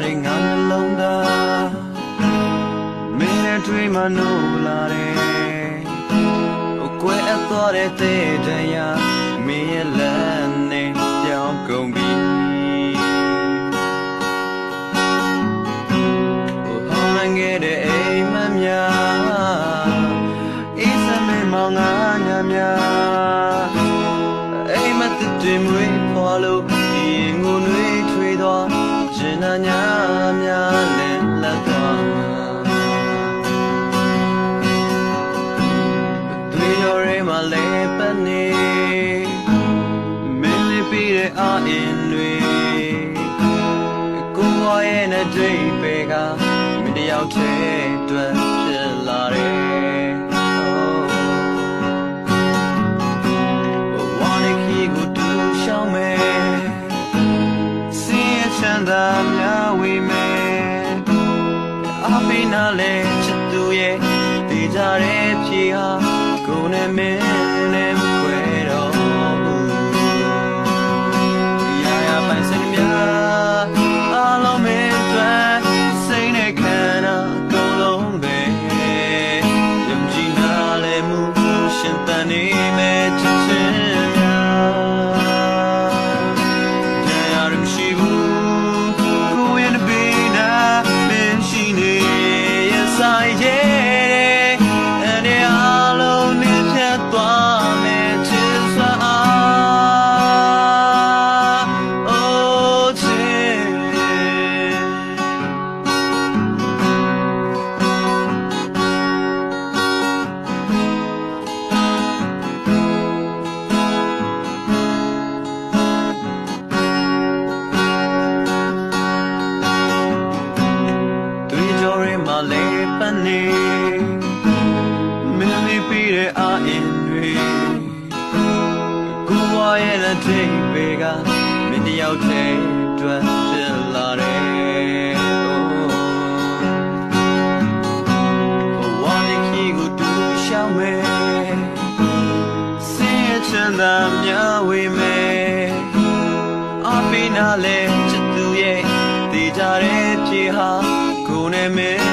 တဲ့ငါနှလုံးသားမင်းနဲ့တွေ့မှနိုးလာတယ်ကွယ်အပ်သွားတဲ့တဲ့တရားမင်းရဲ့လက်နဲ့ပြောင်းကုန်ပြီဟောင်းခဲ့တဲ့အိမ်မများအေးစမဲမောင်ငါညာများအိမ်မတစ်တွေမွေးဖွာလို့ဒီငိုနှွေးထွေးသွားရှင်နာညာများလင်းလက်သွားလေပနေမင်းလေးပြီးတဲ့အာအင်းတွေကိုဘွားရဲ့နဲ့ဒိတ်ပေကမင်းတယောက်တည်းအတွက်ဖြစ်လာတယ်ဝါနေခီကိုတူရှောင်းမယ်စင်ရချမ်းသာများဝေမယ်အပိနာလဲချစ်သူရဲ့တေးကြတဲ့ဖြေဟာကိုယ်နဲ့မင်းနဲ့ခွဲတော့ဘူးရာရာပိုင်စင်များအားလုံးမင်းအတွက်စိတ်နဲ့ခံတာအကုန်လုံးပဲယုံကြည်နာလဲမှုရှင်သန်နေမဲ့ချစ်ချင်းများတရားရမရှိဘူးကိုယ်ရဲ့ဘေးနာမင်းရှိနေရဲ့ဆိုင်ရဲ့လေပနေမင်းလေးပြီးတဲ့အာအင်းတွေကိုဘွားရဲ့လက်ထိပ်ပေကမင်းတယောက်တည်းအတွက်ဖြစ်လာတယ်ဝါနေခီကိုတူရှောင်းမယ်စင်ရချမ်းသာများဝေမယ်အပိနာလဲချစ်သူရဲ့တည်ကြတဲ့ဖြေဟာကိုယ်နဲ့မင်း